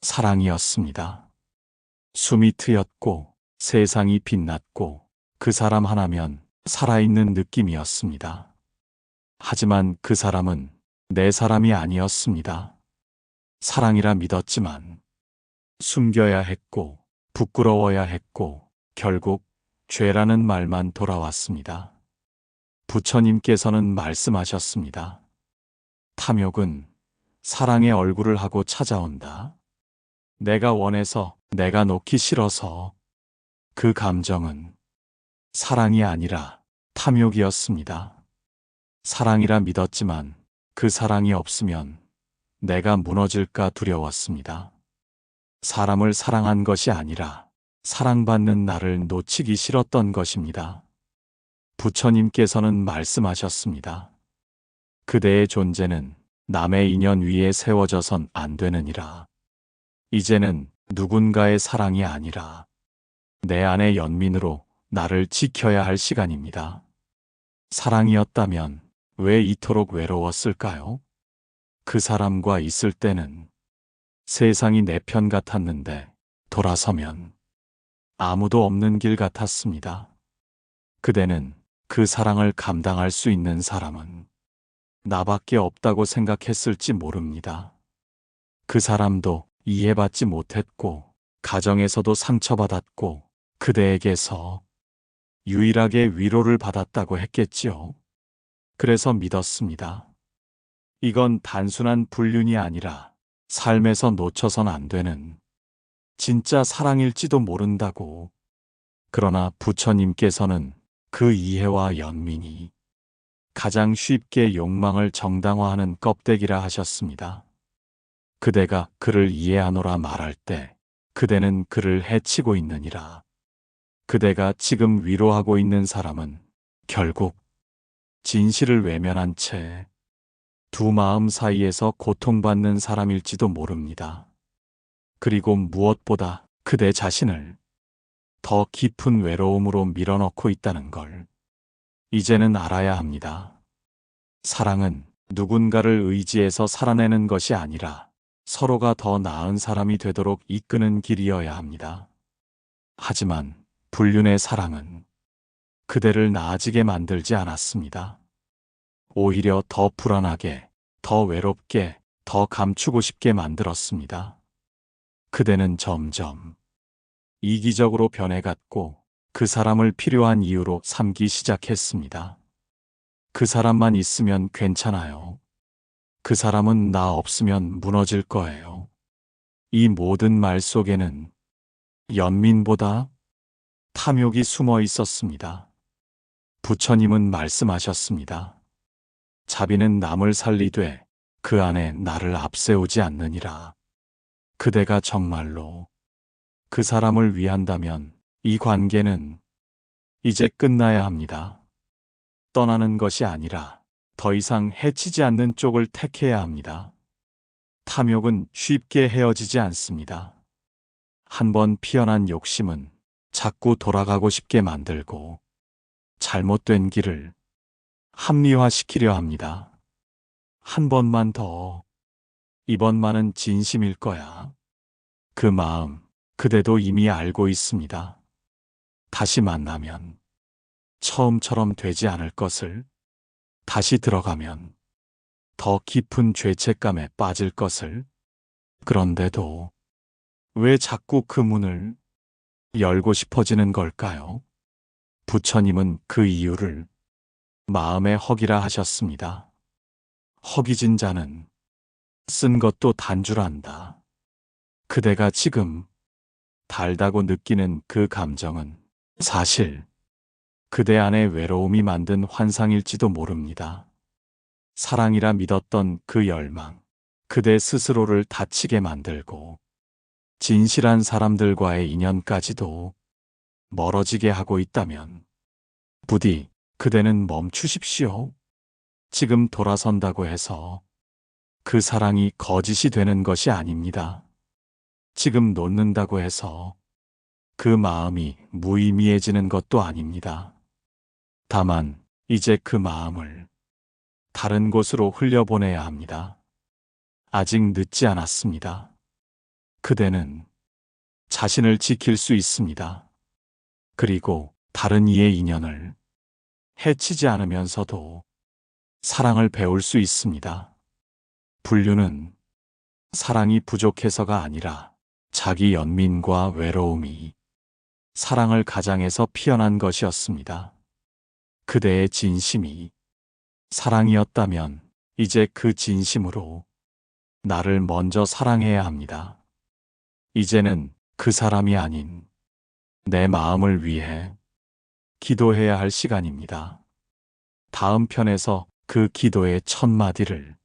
사랑이었습니다. 숨이 트였고 세상이 빛났고 그 사람 하나면 살아있는 느낌이었습니다. 하지만 그 사람은 내 사람이 아니었습니다. 사랑이라 믿었지만 숨겨야 했고 부끄러워야 했고 결국 죄라는 말만 돌아왔습니다. 부처님께서는 말씀하셨습니다. 탐욕은 사랑의 얼굴을 하고 찾아온다. 내가 원해서, 내가 놓기 싫어서. 그 감정은 사랑이 아니라 탐욕이었습니다. 사랑이라 믿었지만 그 사랑이 없으면 내가 무너질까 두려웠습니다. 사람을 사랑한 것이 아니라 사랑받는 나를 놓치기 싫었던 것입니다. 부처님께서는 말씀하셨습니다. 그대의 존재는 남의 인연 위에 세워져선 안 되느니라. 이제는 누군가의 사랑이 아니라 내 안의 연민으로 나를 지켜야 할 시간입니다. 사랑이었다면 왜 이토록 외로웠을까요? 그 사람과 있을 때는 세상이 내 편 같았는데 돌아서면 아무도 없는 길 같았습니다. 그대는 그 사랑을 감당할 수 있는 사람은 나밖에 없다고 생각했을지 모릅니다. 그 사람도 이해받지 못했고 가정에서도 상처받았고 그대에게서 유일하게 위로를 받았다고 했겠지요. 그래서 믿었습니다. 이건 단순한 불륜이 아니라 삶에서 놓쳐선 안 되는 진짜 사랑일지도 모른다고. 그러나 부처님께서는 그 이해와 연민이 가장 쉽게 욕망을 정당화하는 껍데기라 하셨습니다. 그대가 그를 이해하노라 말할 때 그대는 그를 해치고 있느니라. 그대가 지금 위로하고 있는 사람은 결국 진실을 외면한 채 두 마음 사이에서 고통받는 사람일지도 모릅니다. 그리고 무엇보다 그대 자신을 더 깊은 외로움으로 밀어넣고 있다는 걸 이제는 알아야 합니다. 사랑은 누군가를 의지해서 살아내는 것이 아니라 서로가 더 나은 사람이 되도록 이끄는 길이어야 합니다. 하지만 불륜의 사랑은 그대를 나아지게 만들지 않았습니다. 오히려 더 불안하게, 더 외롭게, 더 감추고 싶게 만들었습니다. 그대는 점점 이기적으로 변해갔고 그 사람을 필요한 이유로 삼기 시작했습니다. 그 사람만 있으면 괜찮아요. 그 사람은 나 없으면 무너질 거예요. 이 모든 말 속에는 연민보다 탐욕이 숨어 있었습니다. 부처님은 말씀하셨습니다. 자비는 남을 살리되 그 안에 나를 앞세우지 않느니라. 그대가 정말로 그 사람을 위한다면 이 관계는 이제 끝나야 합니다. 떠나는 것이 아니라 더 이상 해치지 않는 쪽을 택해야 합니다. 탐욕은 쉽게 헤어지지 않습니다. 한번 피어난 욕심은 자꾸 돌아가고 싶게 만들고 잘못된 길을 합리화시키려 합니다. 한 번만 더. 이번만은 진심일 거야. 그 마음 그대도 이미 알고 있습니다. 다시 만나면 처음처럼 되지 않을 것을, 다시 들어가면 더 깊은 죄책감에 빠질 것을. 그런데도 왜 자꾸 그 문을 열고 싶어지는 걸까요? 부처님은 그 이유를 마음의 허기라 하셨습니다. 허기진 자는 쓴 것도 단줄한다. 그대가 지금 달다고 느끼는 그 감정은 사실 그대 안의 외로움이 만든 환상일지도 모릅니다. 사랑이라 믿었던 그 열망, 그대 스스로를 다치게 만들고 진실한 사람들과의 인연까지도 멀어지게 하고 있다면 부디 그대는 멈추십시오. 지금 돌아선다고 해서 그 사랑이 거짓이 되는 것이 아닙니다. 지금 놓는다고 해서 그 마음이 무의미해지는 것도 아닙니다. 다만 이제 그 마음을 다른 곳으로 흘려보내야 합니다. 아직 늦지 않았습니다. 그대는 자신을 지킬 수 있습니다. 그리고 다른 이의 인연을 해치지 않으면서도 사랑을 배울 수 있습니다. 불륜은 사랑이 부족해서가 아니라 자기 연민과 외로움이 사랑을 가장해서 피어난 것이었습니다. 그대의 진심이 사랑이었다면 이제 그 진심으로 나를 먼저 사랑해야 합니다. 이제는 그 사람이 아닌 내 마음을 위해 기도해야 할 시간입니다. 다음 편에서 그 기도의 첫 마디를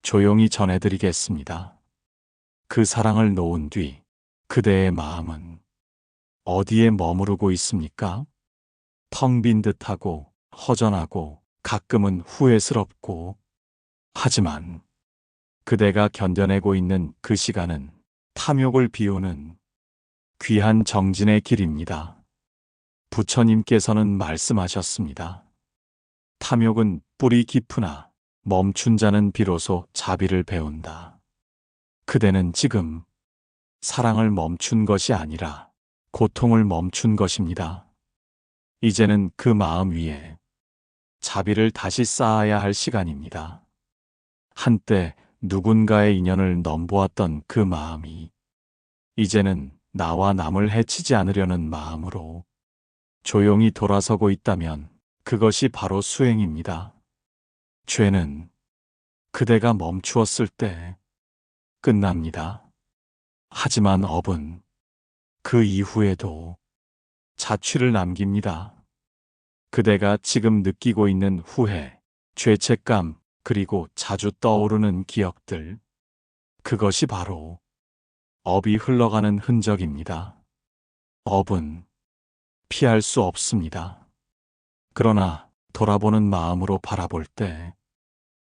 조용히 전해드리겠습니다. 그 사랑을 놓은 뒤 그대의 마음은 어디에 머무르고 있습니까? 텅 빈 듯하고 허전하고 가끔은 후회스럽고, 하지만 그대가 견뎌내고 있는 그 시간은 탐욕을 비우는 귀한 정진의 길입니다. 부처님께서는 말씀하셨습니다. 탐욕은 뿌리 깊으나 멈춘 자는 비로소 자비를 배운다. 그대는 지금 사랑을 멈춘 것이 아니라 고통을 멈춘 것입니다. 이제는 그 마음 위에 자비를 다시 쌓아야 할 시간입니다. 한때 누군가의 인연을 넘보았던 그 마음이 이제는 나와 남을 해치지 않으려는 마음으로 조용히 돌아서고 있다면 그것이 바로 수행입니다. 죄는 그대가 멈추었을 때 끝납니다. 하지만 업은 그 이후에도 자취를 남깁니다. 그대가 지금 느끼고 있는 후회, 죄책감, 그리고 자주 떠오르는 기억들, 그것이 바로 업이 흘러가는 흔적입니다. 업은 피할 수 없습니다. 그러나 돌아보는 마음으로 바라볼 때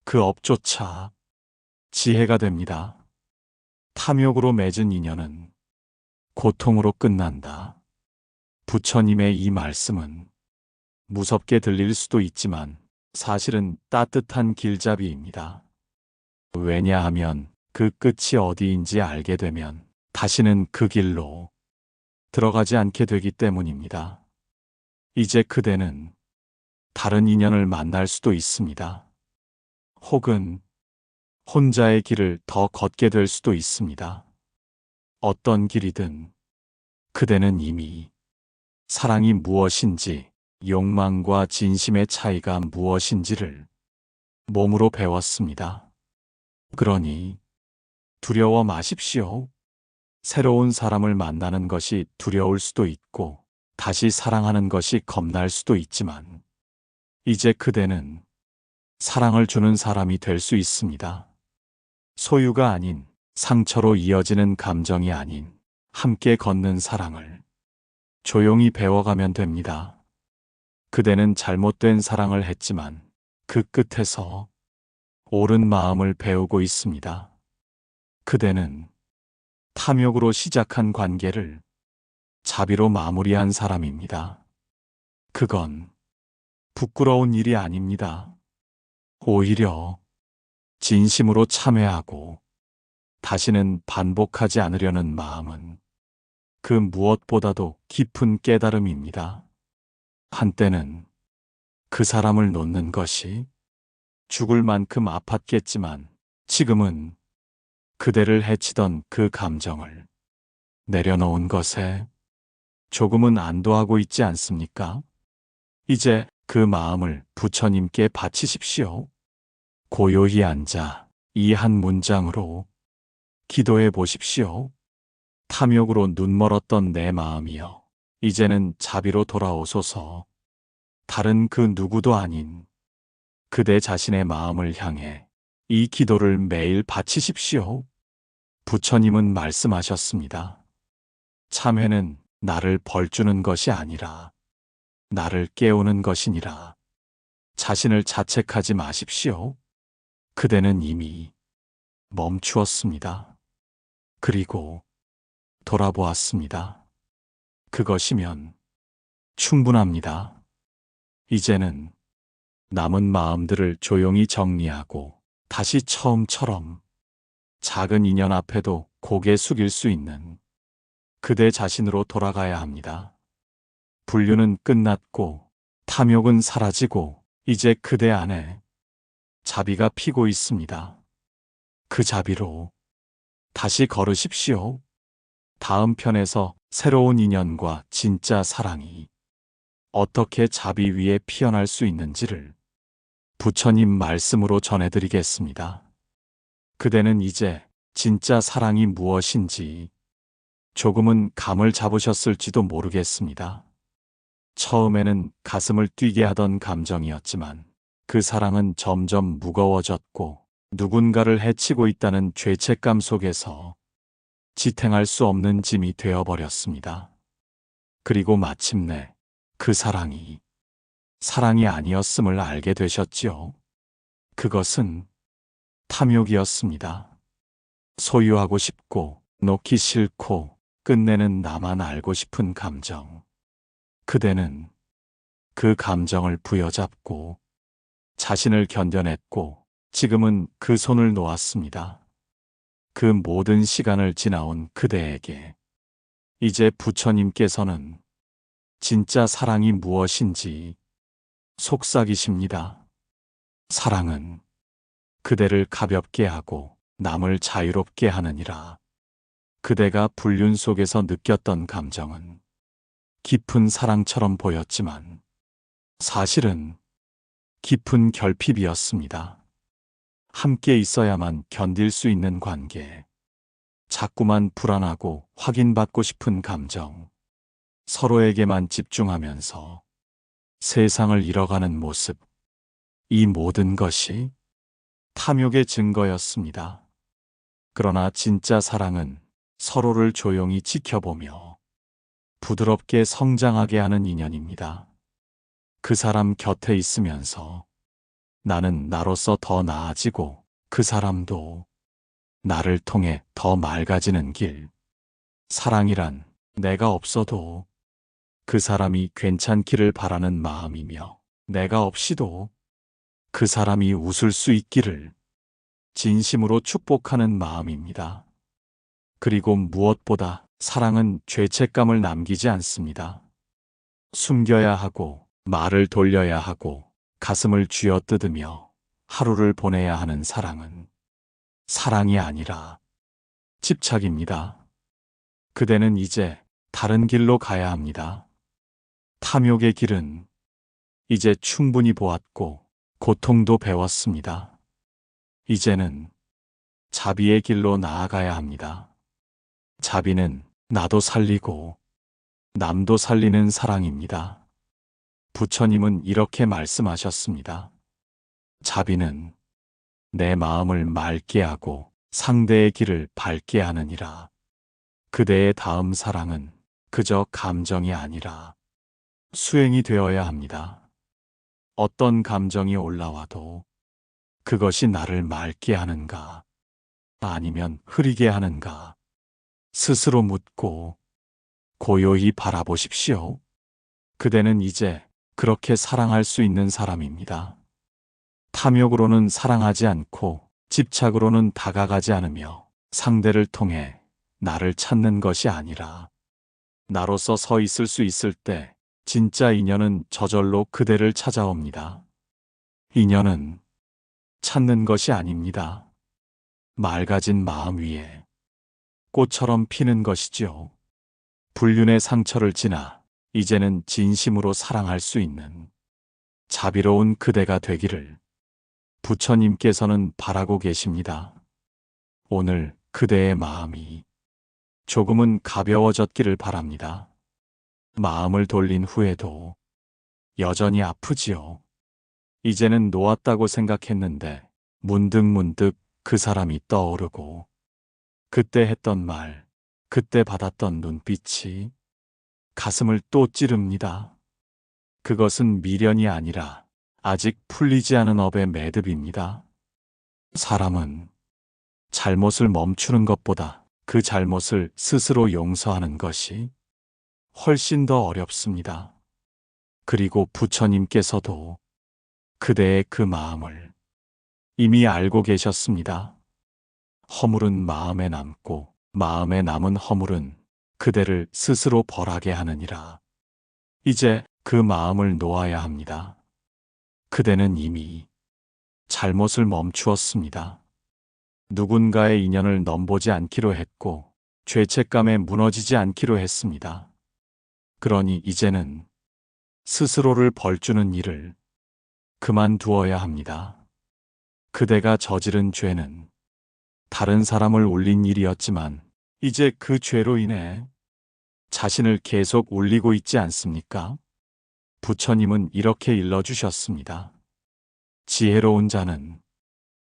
그 업조차 지혜가 됩니다. 탐욕으로 맺은 인연은 고통으로 끝난다. 부처님의 이 말씀은 무섭게 들릴 수도 있지만 사실은 따뜻한 길잡이입니다. 왜냐하면 그 끝이 어디인지 알게 되면 다시는 그 길로 들어가지 않게 되기 때문입니다. 이제 그대는 다른 인연을 만날 수도 있습니다. 혹은 혼자의 길을 더 걷게 될 수도 있습니다. 어떤 길이든 그대는 이미 사랑이 무엇인지, 욕망과 진심의 차이가 무엇인지를 몸으로 배웠습니다. 그러니 두려워 마십시오. 새로운 사람을 만나는 것이 두려울 수도 있고 다시 사랑하는 것이 겁날 수도 있지만 이제 그대는 사랑을 주는 사람이 될 수 있습니다. 소유가 아닌, 상처로 이어지는 감정이 아닌 함께 걷는 사랑을 조용히 배워가면 됩니다. 그대는 잘못된 사랑을 했지만 그 끝에서 옳은 마음을 배우고 있습니다. 그대는 탐욕으로 시작한 관계를 자비로 마무리한 사람입니다. 그건 부끄러운 일이 아닙니다. 오히려 진심으로 참회하고 다시는 반복하지 않으려는 마음은 그 무엇보다도 깊은 깨달음입니다. 한때는 그 사람을 놓는 것이 죽을 만큼 아팠겠지만 지금은 그대를 해치던 그 감정을 내려놓은 것에 조금은 안도하고 있지 않습니까? 이제 그 마음을 부처님께 바치십시오. 고요히 앉아 이 한 문장으로 기도해 보십시오. 탐욕으로 눈멀었던 내 마음이여, 이제는 자비로 돌아오소서. 다른 그 누구도 아닌 그대 자신의 마음을 향해 이 기도를 매일 바치십시오. 부처님은 말씀하셨습니다. 참회는 나를 벌주는 것이 아니라 나를 깨우는 것이니라. 자신을 자책하지 마십시오. 그대는 이미 멈추었습니다. 그리고 돌아보았습니다. 그것이면 충분합니다. 이제는 남은 마음들을 조용히 정리하고 다시 처음처럼 작은 인연 앞에도 고개 숙일 수 있는 그대 자신으로 돌아가야 합니다. 분류는 끝났고 탐욕은 사라지고 이제 그대 안에 자비가 피고 있습니다. 그 자비로 다시 걸으십시오. 다음 편에서 새로운 인연과 진짜 사랑이 어떻게 자비 위에 피어날 수 있는지를 부처님 말씀으로 전해드리겠습니다. 그대는 이제 진짜 사랑이 무엇인지 조금은 감을 잡으셨을지도 모르겠습니다. 처음에는 가슴을 뛰게 하던 감정이었지만 그 사랑은 점점 무거워졌고 누군가를 해치고 있다는 죄책감 속에서 지탱할 수 없는 짐이 되어버렸습니다. 그리고 마침내 그 사랑이 아니었음을 알게 되셨지요. 그것은 탐욕이었습니다. 소유하고 싶고 놓기 싫고 끝내는 나만 알고 싶은 감정. 그대는 그 감정을 부여잡고 자신을 견뎌냈고 지금은 그 손을 놓았습니다. 그 모든 시간을 지나온 그대에게 이제 부처님께서는 진짜 사랑이 무엇인지 속삭이십니다. 사랑은 그대를 가볍게 하고 남을 자유롭게 하느니라. 그대가 불륜 속에서 느꼈던 감정은 깊은 사랑처럼 보였지만 사실은 깊은 결핍이었습니다. 함께 있어야만 견딜 수 있는 관계, 자꾸만 불안하고 확인받고 싶은 감정, 서로에게만 집중하면서 세상을 잃어가는 모습, 이 모든 것이 탐욕의 증거였습니다. 그러나 진짜 사랑은 서로를 조용히 지켜보며 부드럽게 성장하게 하는 인연입니다. 그 사람 곁에 있으면서 나는 나로서 더 나아지고 그 사람도 나를 통해 더 맑아지는 길. 사랑이란 내가 없어도 그 사람이 괜찮기를 바라는 마음이며 내가 없이도 그 사람이 웃을 수 있기를 진심으로 축복하는 마음입니다. 그리고 무엇보다 사랑은 죄책감을 남기지 않습니다. 숨겨야 하고 말을 돌려야 하고 가슴을 쥐어뜯으며 하루를 보내야 하는 사랑은 사랑이 아니라 집착입니다. 그대는 이제 다른 길로 가야 합니다. 탐욕의 길은 이제 충분히 보았고 고통도 배웠습니다. 이제는 자비의 길로 나아가야 합니다. 자비는 나도 살리고 남도 살리는 사랑입니다. 부처님은 이렇게 말씀하셨습니다. 자비는 내 마음을 맑게 하고 상대의 길을 밝게 하느니라. 그대의 다음 사랑은 그저 감정이 아니라 수행이 되어야 합니다. 어떤 감정이 올라와도 그것이 나를 맑게 하는가, 아니면 흐리게 하는가, 스스로 묻고 고요히 바라보십시오. 그대는 이제 그렇게 사랑할 수 있는 사람입니다. 탐욕으로는 사랑하지 않고 집착으로는 다가가지 않으며 상대를 통해 나를 찾는 것이 아니라 나로서 서 있을 수 있을 때 진짜 인연은 저절로 그대를 찾아옵니다. 인연은 찾는 것이 아닙니다. 맑아진 마음 위에 꽃처럼 피는 것이지요. 불륜의 상처를 지나 이제는 진심으로 사랑할 수 있는 자비로운 그대가 되기를 부처님께서는 바라고 계십니다. 오늘 그대의 마음이 조금은 가벼워졌기를 바랍니다. 마음을 돌린 후에도 여전히 아프지요. 이제는 놓았다고 생각했는데 문득 그 사람이 떠오르고 그때 했던 말, 그때 받았던 눈빛이 가슴을 또 찌릅니다. 그것은 미련이 아니라 아직 풀리지 않은 업의 매듭입니다. 사람은 잘못을 멈추는 것보다 그 잘못을 스스로 용서하는 것이 훨씬 더 어렵습니다. 그리고 부처님께서도 그대의 그 마음을 이미 알고 계셨습니다. 허물은 마음에 남고 마음에 남은 허물은 그대를 스스로 벌하게 하느니라. 이제 그 마음을 놓아야 합니다. 그대는 이미 잘못을 멈추었습니다. 누군가의 인연을 넘보지 않기로 했고 죄책감에 무너지지 않기로 했습니다. 그러니 이제는 스스로를 벌주는 일을 그만두어야 합니다. 그대가 저지른 죄는 다른 사람을 울린 일이었지만 이제 그 죄로 인해 자신을 계속 울리고 있지 않습니까? 부처님은 이렇게 일러주셨습니다. 지혜로운 자는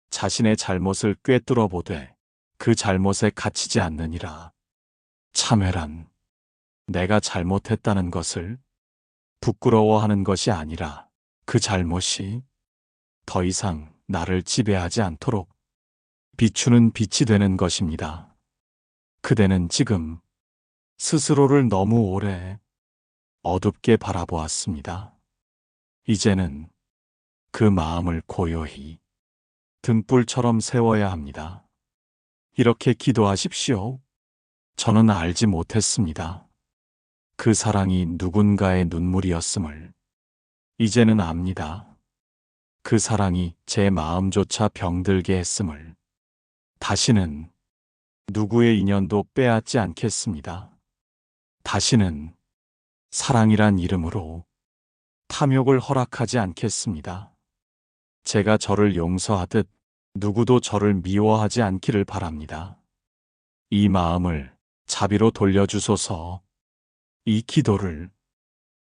자신의 잘못을 꿰뚫어 보되 그 잘못에 갇히지 않느니라. 참회란 내가 잘못했다는 것을 부끄러워하는 것이 아니라 그 잘못이 더 이상 나를 지배하지 않도록 비추는 빛이 되는 것입니다. 그대는 지금 스스로를 너무 오래 어둡게 바라보았습니다. 이제는 그 마음을 고요히 등불처럼 세워야 합니다. 이렇게 기도하십시오. 저는 알지 못했습니다. 그 사랑이 누군가의 눈물이었음을 이제는 압니다. 그 사랑이 제 마음조차 병들게 했음을 다시는 누구의 인연도 빼앗지 않겠습니다. 다시는 사랑이란 이름으로 탐욕을 허락하지 않겠습니다. 제가 저를 용서하듯 누구도 저를 미워하지 않기를 바랍니다. 이 마음을 자비로 돌려주소서. 이 기도를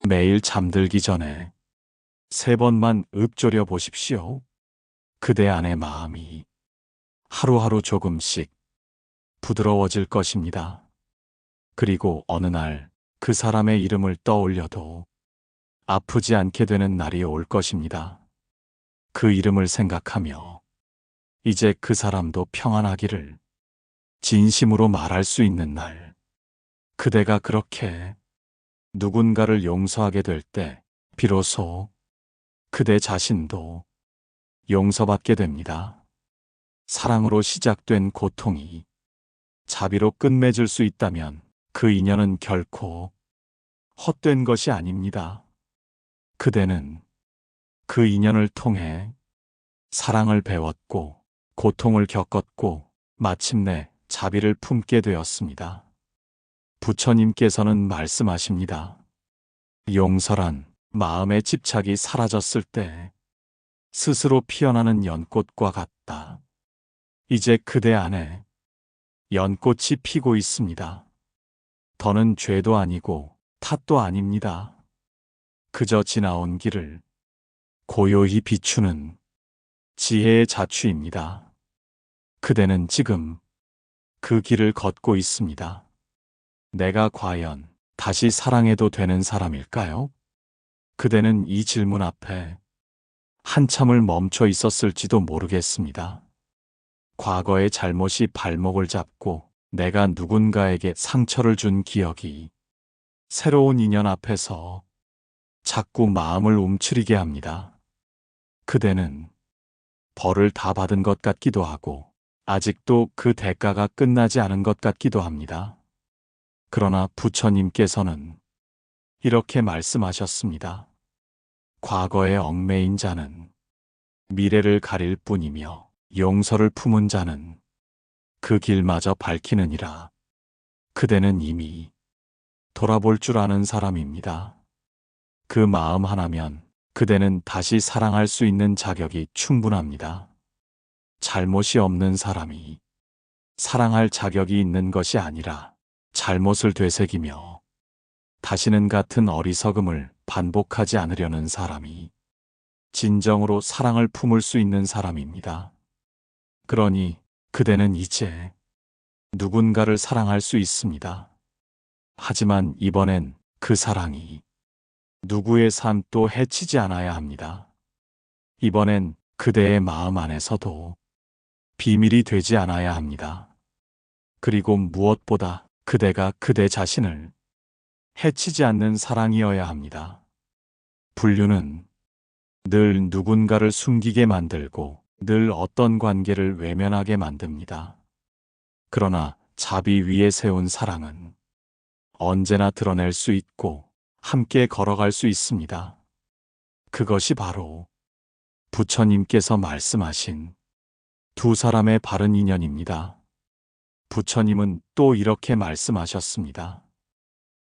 매일 잠들기 전에 3번만 읊조려 보십시오. 그대 안의 마음이 하루하루 조금씩 부드러워질 것입니다. 그리고 어느 날 그 사람의 이름을 떠올려도 아프지 않게 되는 날이 올 것입니다. 그 이름을 생각하며 이제 그 사람도 평안하기를 진심으로 말할 수 있는 날, 그대가 그렇게 누군가를 용서하게 될 때 비로소 그대 자신도 용서받게 됩니다. 사랑으로 시작된 고통이 자비로 끝맺을 수 있다면 그 인연은 결코 헛된 것이 아닙니다. 그대는 그 인연을 통해 사랑을 배웠고 고통을 겪었고 마침내 자비를 품게 되었습니다. 부처님께서는 말씀하십니다. 용서란 마음의 집착이 사라졌을 때 스스로 피어나는 연꽃과 같다. 이제 그대 안에 연꽃이 피고 있습니다. 더는 죄도 아니고 탓도 아닙니다. 그저 지나온 길을 고요히 비추는 지혜의 자취입니다. 그대는 지금 그 길을 걷고 있습니다. 내가 과연 다시 사랑해도 되는 사람일까요? 그대는 이 질문 앞에 한참을 멈춰 있었을지도 모르겠습니다. 과거의 잘못이 발목을 잡고 내가 누군가에게 상처를 준 기억이 새로운 인연 앞에서 자꾸 마음을 움츠리게 합니다. 그대는 벌을 다 받은 것 같기도 하고 아직도 그 대가가 끝나지 않은 것 같기도 합니다. 그러나 부처님께서는 이렇게 말씀하셨습니다. 과거에 얽매인 자는 미래를 가릴 뿐이며 용서를 품은 자는 그 길마저 밝히느니라. 그대는 이미 돌아볼 줄 아는 사람입니다. 그 마음 하나면 그대는 다시 사랑할 수 있는 자격이 충분합니다. 잘못이 없는 사람이 사랑할 자격이 있는 것이 아니라 잘못을 되새기며 다시는 같은 어리석음을 반복하지 않으려는 사람이 진정으로 사랑을 품을 수 있는 사람입니다. 그러니 그대는 이제 누군가를 사랑할 수 있습니다. 하지만 이번엔 그 사랑이 누구의 삶도 해치지 않아야 합니다. 이번엔 그대의 마음 안에서도 비밀이 되지 않아야 합니다. 그리고 무엇보다 그대가 그대 자신을 해치지 않는 사랑이어야 합니다. 불륜은 늘 누군가를 숨기게 만들고 늘 어떤 관계를 외면하게 만듭니다. 그러나 자비 위에 세운 사랑은 언제나 드러낼 수 있고 함께 걸어갈 수 있습니다. 그것이 바로 부처님께서 말씀하신 두 사람의 바른 인연입니다. 부처님은 또 이렇게 말씀하셨습니다.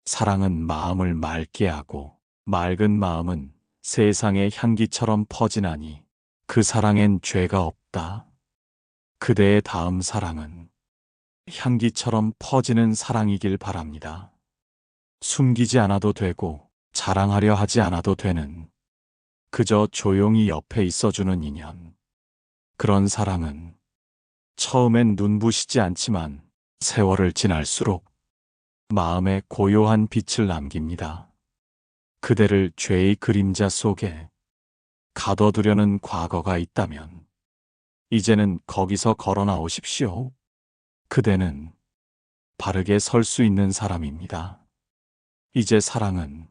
사랑은 마음을 맑게 하고 맑은 마음은 세상의 향기처럼 퍼지나니 그 사랑엔 죄가 없다. 그대의 다음 사랑은 향기처럼 퍼지는 사랑이길 바랍니다. 숨기지 않아도 되고 자랑하려 하지 않아도 되는 그저 조용히 옆에 있어주는 인연. 그런 사랑은 처음엔 눈부시지 않지만 세월을 지날수록 마음에 고요한 빛을 남깁니다. 그대를 죄의 그림자 속에 가둬두려는 과거가 있다면 이제는 거기서 걸어 나오십시오. 그대는 바르게 설 수 있는 사람입니다. 이제 사랑은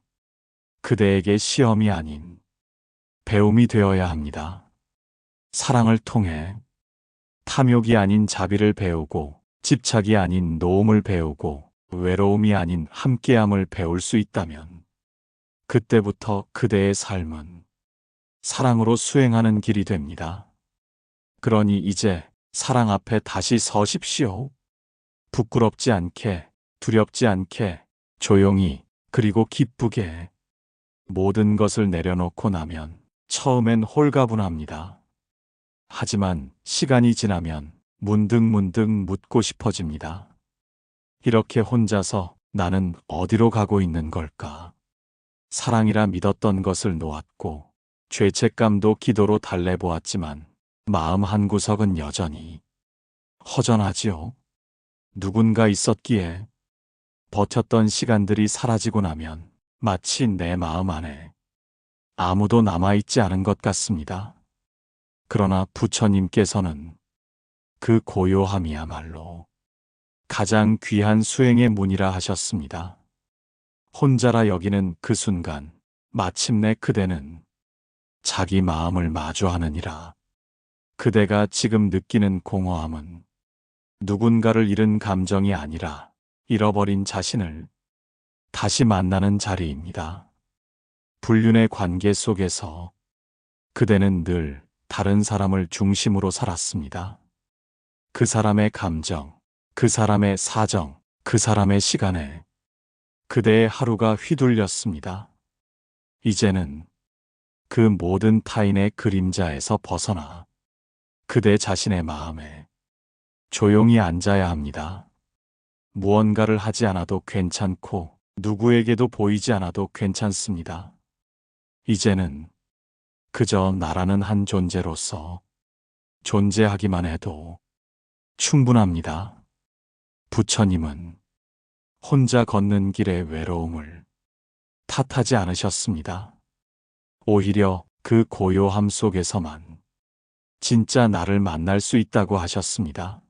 그대에게 시험이 아닌 배움이 되어야 합니다. 사랑을 통해 탐욕이 아닌 자비를 배우고 집착이 아닌 노움을 배우고 외로움이 아닌 함께함을 배울 수 있다면 그때부터 그대의 삶은 사랑으로 수행하는 길이 됩니다. 그러니 이제 사랑 앞에 다시 서십시오. 부끄럽지 않게, 두렵지 않게, 조용히, 그리고 기쁘게 모든 것을 내려놓고 나면 처음엔 홀가분합니다. 하지만 시간이 지나면 문득문득 묻고 싶어집니다. 이렇게 혼자서 나는 어디로 가고 있는 걸까? 사랑이라 믿었던 것을 놓았고 죄책감도 기도로 달래보았지만 마음 한구석은 여전히 허전하지요. 누군가 있었기에 버텼던 시간들이 사라지고 나면 마치 내 마음 안에 아무도 남아있지 않은 것 같습니다. 그러나 부처님께서는 그 고요함이야말로 가장 귀한 수행의 문이라 하셨습니다. 혼자라 여기는 그 순간 마침내 그대는 자기 마음을 마주하느니라. 그대가 지금 느끼는 공허함은 누군가를 잃은 감정이 아니라 잃어버린 자신을 다시 만나는 자리입니다. 불륜의 관계 속에서 그대는 늘 다른 사람을 중심으로 살았습니다. 그 사람의 감정, 그 사람의 사정, 그 사람의 시간에 그대의 하루가 휘둘렸습니다. 이제는 그 모든 타인의 그림자에서 벗어나 그대 자신의 마음에 조용히 앉아야 합니다. 무언가를 하지 않아도 괜찮고 누구에게도 보이지 않아도 괜찮습니다. 이제는 그저 나라는 한 존재로서 존재하기만 해도 충분합니다. 부처님은 혼자 걷는 길의 외로움을 탓하지 않으셨습니다. 오히려 그 고요함 속에서만 진짜 나를 만날 수 있다고 하셨습니다.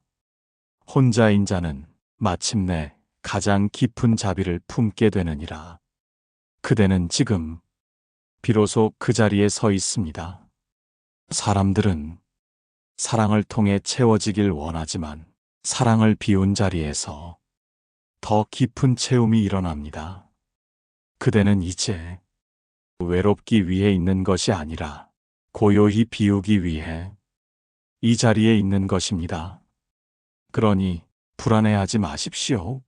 혼자인 자는 마침내 가장 깊은 자비를 품게 되느니라. 그대는 지금 비로소 그 자리에 서 있습니다. 사람들은 사랑을 통해 채워지길 원하지만 사랑을 비운 자리에서 더 깊은 채움이 일어납니다. 그대는 이제 외롭기 위해 있는 것이 아니라 고요히 비우기 위해 이 자리에 있는 것입니다. 그러니 불안해하지 마십시오.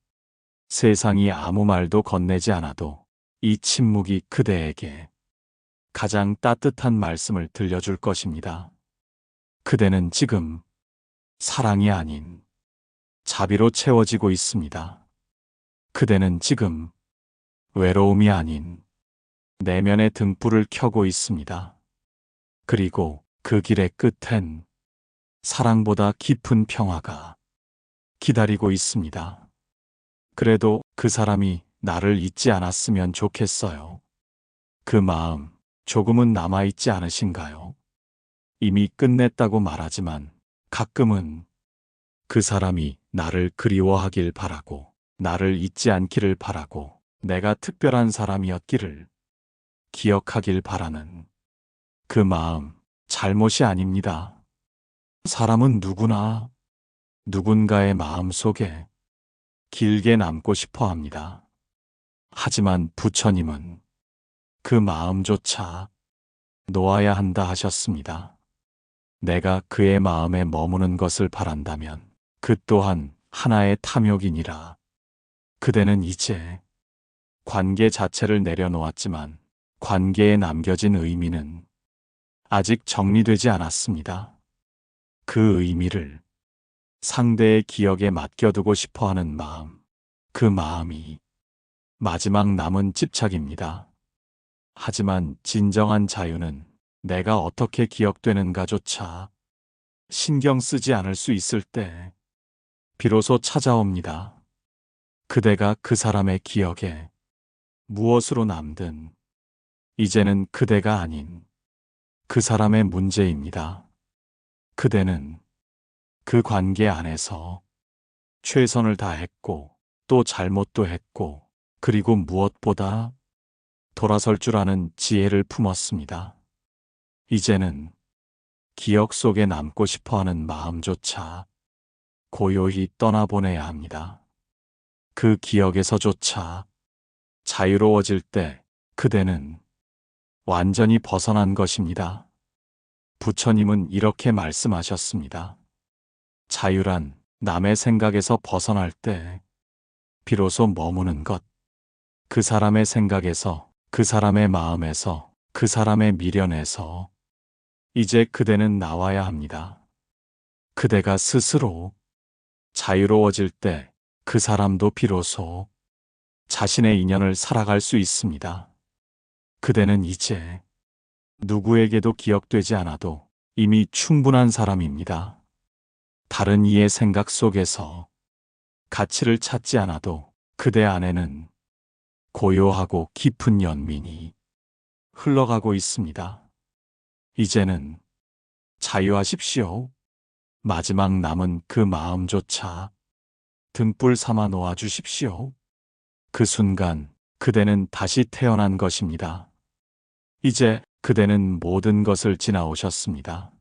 세상이 아무 말도 건네지 않아도 이 침묵이 그대에게 가장 따뜻한 말씀을 들려줄 것입니다. 그대는 지금 사랑이 아닌 자비로 채워지고 있습니다. 그대는 지금 외로움이 아닌 내면의 등불을 켜고 있습니다. 그리고 그 길의 끝엔 사랑보다 깊은 평화가 기다리고 있습니다. 그래도 그 사람이 나를 잊지 않았으면 좋겠어요. 그 마음 조금은 남아있지 않으신가요? 이미 끝냈다고 말하지만 가끔은 그 사람이 나를 그리워하길 바라고 나를 잊지 않기를 바라고 내가 특별한 사람이었기를 기억하길 바라는 그 마음 잘못이 아닙니다. 사람은 누구나 누군가의 마음 속에 길게 남고 싶어 합니다. 하지만 부처님은 그 마음조차 놓아야 한다 하셨습니다. 내가 그의 마음에 머무는 것을 바란다면 그 또한 하나의 탐욕이니라. 그대는 이제 관계 자체를 내려놓았지만 관계에 남겨진 의미는 아직 정리되지 않았습니다. 그 의미를 상대의 기억에 맡겨두고 싶어 하는 마음, 그 마음이 마지막 남은 집착입니다. 하지만 진정한 자유는 내가 어떻게 기억되는가조차 신경 쓰지 않을 수 있을 때 비로소 찾아옵니다. 그대가 그 사람의 기억에 무엇으로 남든 이제는 그대가 아닌 그 사람의 문제입니다. 그대는 그 관계 안에서 최선을 다했고 또 잘못도 했고 그리고 무엇보다 돌아설 줄 아는 지혜를 품었습니다. 이제는 기억 속에 남고 싶어하는 마음조차 고요히 떠나보내야 합니다. 그 기억에서조차 자유로워질 때 그대는 완전히 벗어난 것입니다. 부처님은 이렇게 말씀하셨습니다. 자유란 남의 생각에서 벗어날 때 비로소 머무는 것. 그 사람의 생각에서, 그 사람의 마음에서, 그 사람의 미련에서 이제 그대는 나와야 합니다. 그대가 스스로 자유로워질 때 그 사람도 비로소 자신의 인연을 살아갈 수 있습니다. 그대는 이제 누구에게도 기억되지 않아도 이미 충분한 사람입니다. 다른 이의 생각 속에서 가치를 찾지 않아도 그대 안에는 고요하고 깊은 연민이 흘러가고 있습니다. 이제는 자유하십시오. 마지막 남은 그 마음조차 등불 삼아 놓아주십시오. 그 순간 그대는 다시 태어난 것입니다. 이제 그대는 모든 것을 지나오셨습니다.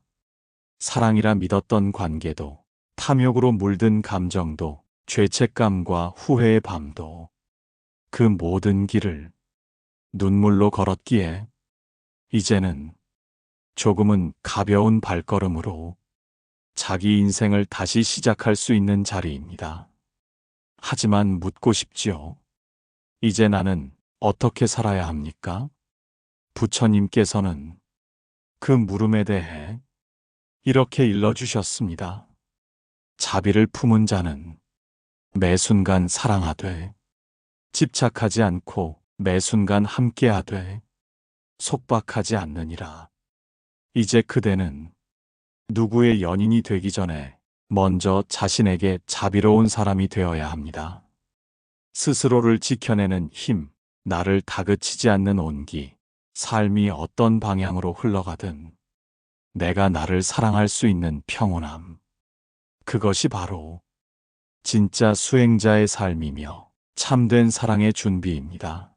사랑이라 믿었던 관계도, 탐욕으로 물든 감정도, 죄책감과 후회의 밤도 그 모든 길을 눈물로 걸었기에 이제는 조금은 가벼운 발걸음으로 자기 인생을 다시 시작할 수 있는 자리입니다. 하지만 묻고 싶지요. 이제 나는 어떻게 살아야 합니까? 부처님께서는 그 물음에 대해 이렇게 일러주셨습니다. 자비를 품은 자는 매 순간 사랑하되 집착하지 않고 매 순간 함께하되 속박하지 않느니라. 이제 그대는 누구의 연인이 되기 전에 먼저 자신에게 자비로운 사람이 되어야 합니다. 스스로를 지켜내는 힘, 나를 다그치지 않는 온기, 삶이 어떤 방향으로 흘러가든 내가 나를 사랑할 수 있는 평온함. 그것이 바로 진짜 수행자의 삶이며 참된 사랑의 준비입니다.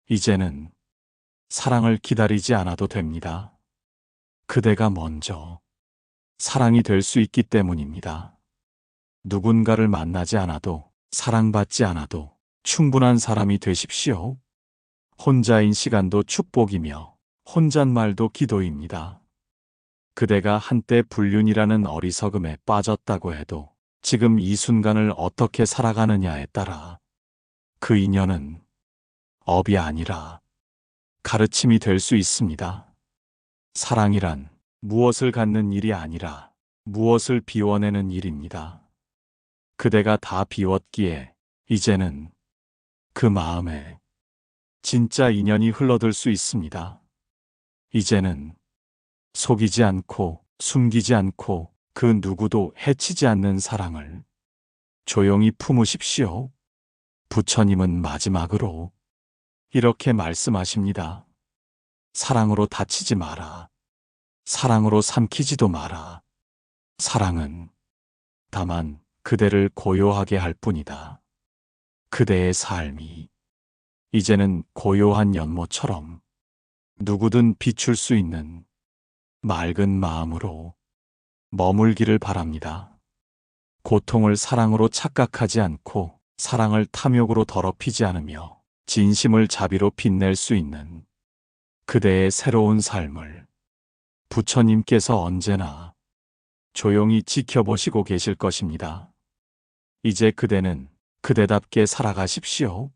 이제는 사랑을 기다리지 않아도 됩니다. 그대가 먼저 사랑이 될 수 있기 때문입니다. 누군가를 만나지 않아도 사랑받지 않아도 충분한 사람이 되십시오. 혼자인 시간도 축복이며 혼잣말도 기도입니다. 그대가 한때 불륜이라는 어리석음에 빠졌다고 해도 지금 이 순간을 어떻게 살아가느냐에 따라 그 인연은 업이 아니라 가르침이 될 수 있습니다. 사랑이란 무엇을 갖는 일이 아니라 무엇을 비워내는 일입니다. 그대가 다 비웠기에 이제는 그 마음에 진짜 인연이 흘러들 수 있습니다. 이제는 속이지 않고 숨기지 않고 그 누구도 해치지 않는 사랑을 조용히 품으십시오. 부처님은 마지막으로 이렇게 말씀하십니다. 사랑으로 다치지 마라. 사랑으로 삼키지도 마라. 사랑은 다만 그대를 고요하게 할 뿐이다. 그대의 삶이 이제는 고요한 연못처럼 누구든 비출 수 있는 맑은 마음으로 머물기를 바랍니다. 고통을 사랑으로 착각하지 않고 사랑을 탐욕으로 더럽히지 않으며 진심을 자비로 빛낼 수 있는 그대의 새로운 삶을 부처님께서 언제나 조용히 지켜보시고 계실 것입니다. 이제 그대는 그대답게 살아가십시오.